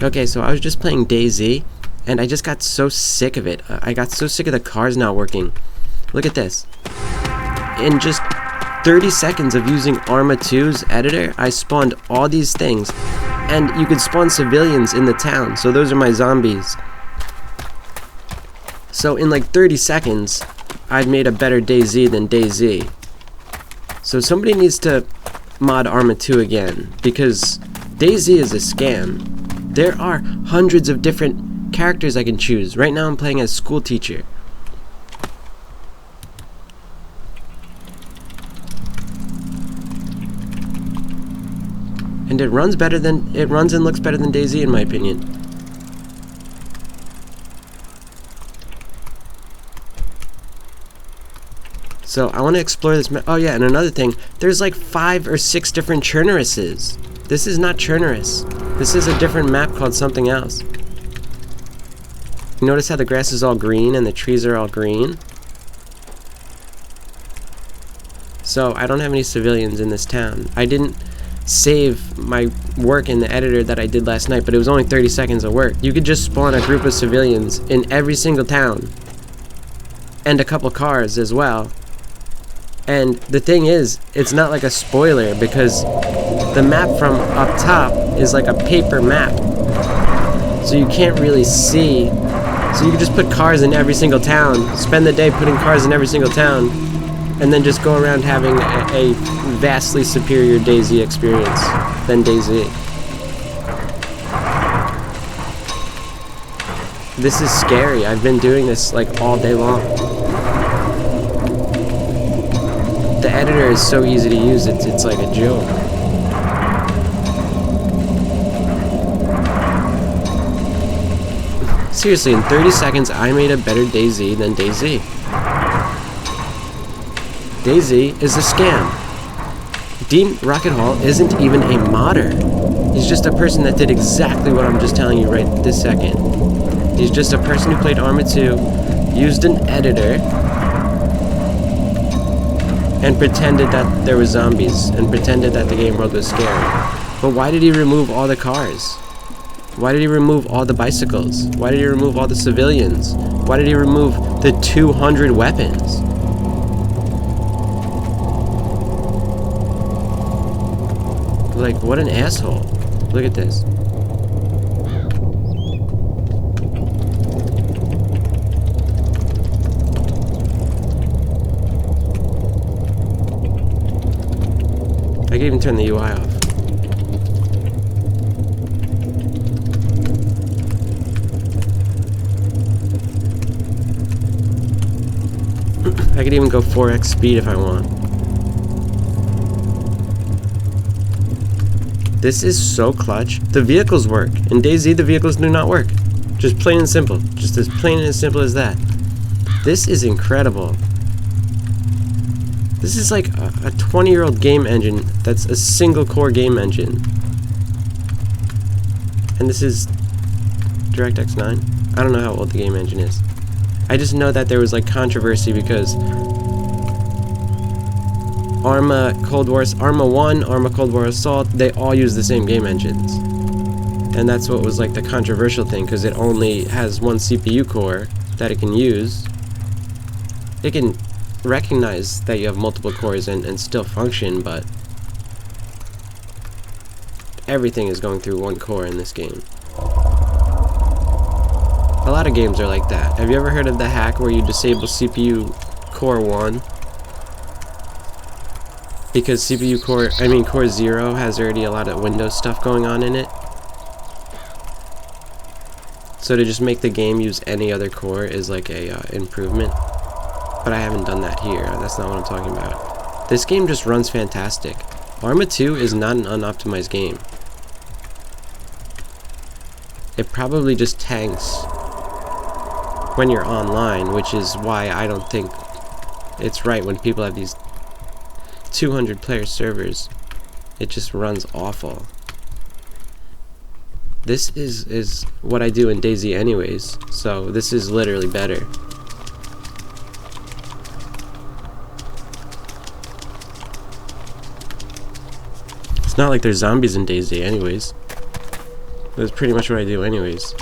Okay, so I was just playing DayZ, and I just got so sick of it. I got so sick of the cars not working. Look at this. In just 30 seconds of using Arma2's editor, I spawned all these things. And you could spawn civilians in the town, so those are my zombies. So in like 30 seconds, I've made a better DayZ than DayZ. So somebody needs to mod Arma2 again, because DayZ is a scam. There are hundreds of different characters I can choose. Right now I'm playing as school teacher. And it runs and looks better than DayZ in my opinion. So I want to explore this map. Oh yeah, and another thing, there's like 5 or 6 different Churnerouses. This is not Churnerous. This is a different map called something else. You notice how the grass is all green and the trees are all green? So I don't have any civilians in this town. I didn't save my work in the editor that I did last night, but it was only 30 seconds of work. You could just spawn a group of civilians in every single town. And a couple cars as well. And the thing is, it's not like a spoiler because the map from up top is like a paper map. So you can't really see. So you can just put cars in every single town, spend the day putting cars in every single town, and then just go around having a vastly superior DayZ experience than DayZ. This is scary. I've been doing this like all day long. The editor is so easy to use, it's like a joke. Seriously, in 30 seconds I made a better DayZ than DayZ. DayZ is a scam. Dean Rocket Hall isn't even a modder. He's just a person that did exactly what I'm just telling you right this second. He's just a person who played Arma2, used an editor, and pretended that there were zombies, and pretended that the game world was scary. But why did he remove all the cars? Why did he remove all the bicycles? Why did he remove all the civilians? Why did he remove the 200 weapons? Like, what an asshole. Look at this. I can even turn the UI off. I could even go 4x speed if I want. This is so clutch. The vehicles work. In DayZ, the vehicles do not work. Just plain and simple. Just as plain and as simple as that. This is incredible. This is like a 20-year-old game engine that's a single core game engine. And this is DirectX 9. I don't know how old the game engine is. I just know that there was like controversy because Arma Cold War, Arma 1, Arma Cold War Assault, they all use the same game engines. And that's what was like the controversial thing, because it only has one CPU core that it can use. It can recognize that you have multiple cores and still function, but everything is going through one core in this game. A lot of games are like that. Have you ever heard of the hack where you disable CPU core 1? Because core 0 has already a lot of Windows stuff going on in it. So to just make the game use any other core is like a improvement. But I haven't done that here. That's not what I'm talking about. This game just runs fantastic. Arma2 is not an unoptimized game. It probably just tanks when you're online, which is why I don't think it's right when people have these 200 player servers. It just runs awful. This is what I do in DayZ anyways, so this is literally better. It's not like there's zombies in DayZ anyways. That's pretty much what I do anyways.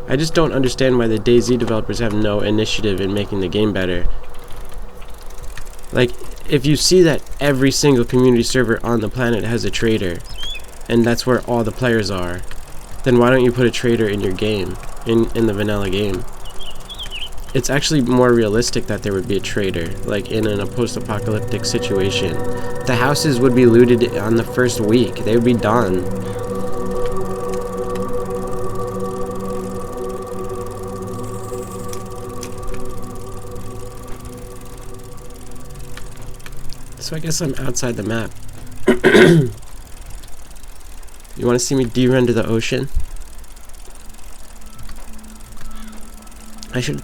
I just don't understand why the DayZ developers have no initiative in making the game better. Like, if you see that every single community server on the planet has a trader, and that's where all the players are, then why don't you put a trader in your game, in the vanilla game? It's actually more realistic that there would be a trader, like in a post-apocalyptic situation. The houses would be looted on the first week. They would be done. So I guess I'm outside the map. You want to see me de-render the ocean? I should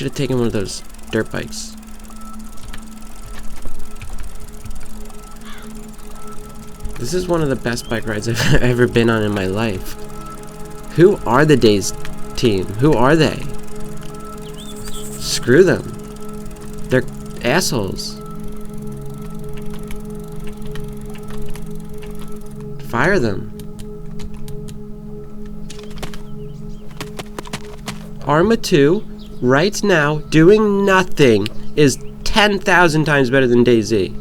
have taken one of those dirt bikes. This is one of the best bike rides I've ever been on in my life. Who are the DayZ team? Who are they? Screw them. They're assholes. Fire them. Arma2, right now, doing nothing, is 10,000 times better than DayZ.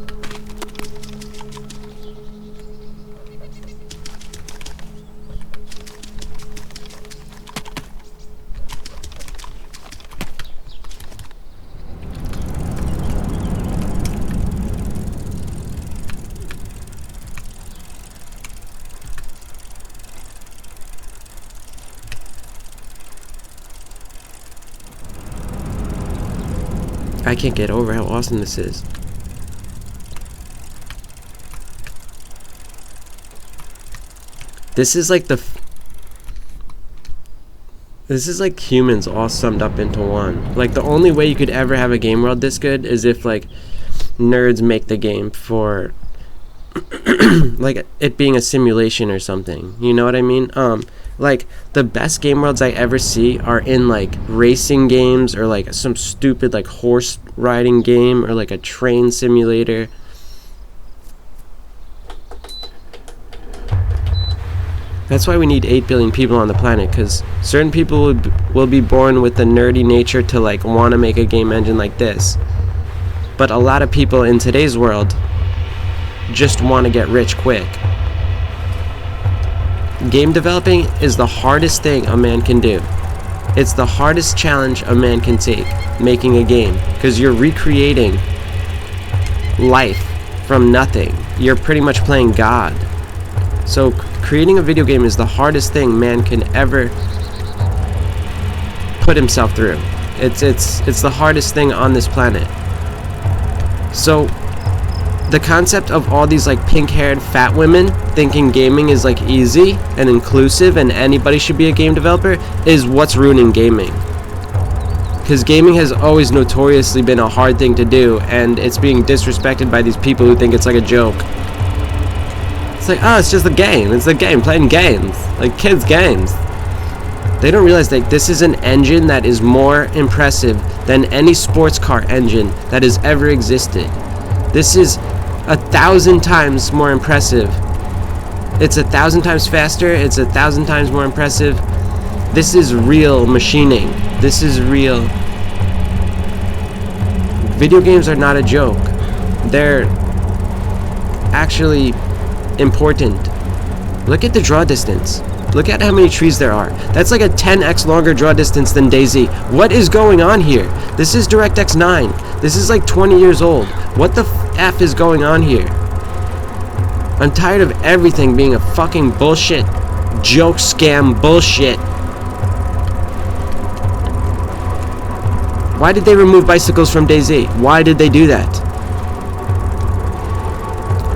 I can't get over how awesome this is. This is like this is like humans all summed up into one. Like, the only way you could ever have a game world this good is if, like, nerds make the game for like it being a simulation or something. You know what I mean? Like, the best game worlds I ever see are in, like, racing games, or like some stupid, like, horse riding game, or like a train simulator. That's why we need 8 billion people on the planet, because certain people will be born with the nerdy nature to, like, want to make a game engine like this. But a lot of people in today's world just want to get rich quick. Game developing is the hardest thing a man can do. It's the hardest challenge a man can take, making a game, because you're recreating life from nothing. You're pretty much playing God. So creating a video game is the hardest thing man can ever put himself through. It's the hardest thing on this planet. So the concept of all these, like, pink-haired fat women thinking gaming is, like, easy and inclusive and anybody should be a game developer is what's ruining gaming. Because gaming has always notoriously been a hard thing to do, and it's being disrespected by these people who think it's like a joke. It's like, oh, it's just a game. It's a game, playing games. Like, kids' games. They don't realize that this is an engine that is more impressive than any sports car engine that has ever existed. This is 1,000 times more impressive. It's 1,000 times faster. It's 1,000 times more impressive. This is real machining. This is real. Video games are not a joke. They're actually important. Look at the draw distance. Look at how many trees there are. That's like a 10x longer draw distance than DayZ. What is going on here? This is DirectX 9. This is like 20 years old. What the F is going on here? I'm tired of everything being a fucking bullshit, joke, scam, bullshit. Why did they remove bicycles from DayZ? Why did they do that?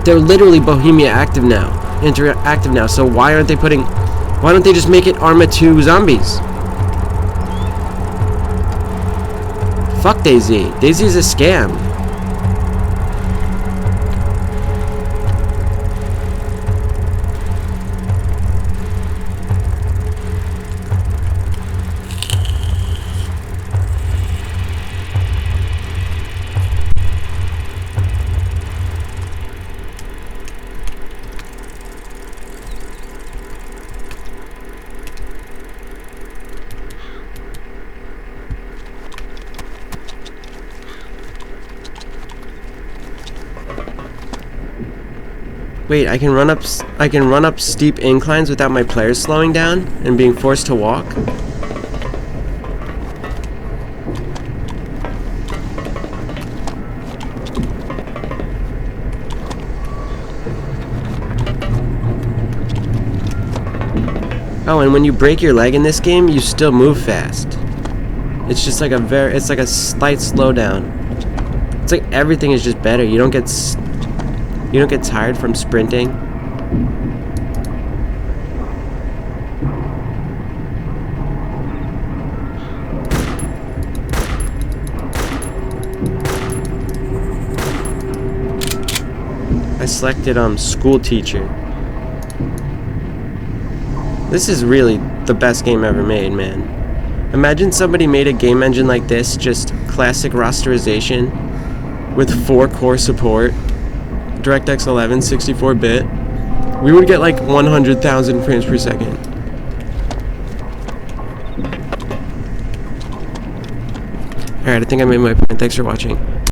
They're literally Bohemia active now, interactive now. So why don't they just make it Arma2 zombies? Fuck DayZ. DayZ is a scam. Wait, I can run up steep inclines without my players slowing down and being forced to walk? Oh, and when you break your leg in this game, you still move fast. It's just like it's like a slight slowdown. It's like everything is just better. You don't get tired from sprinting. I selected school teacher. This is really the best game ever made, man. Imagine somebody made a game engine like this, just classic rasterization with 4-core support, DirectX 11, 64-bit. We would get like 100,000 frames per second. Alright, I think I made my point. Thanks for watching.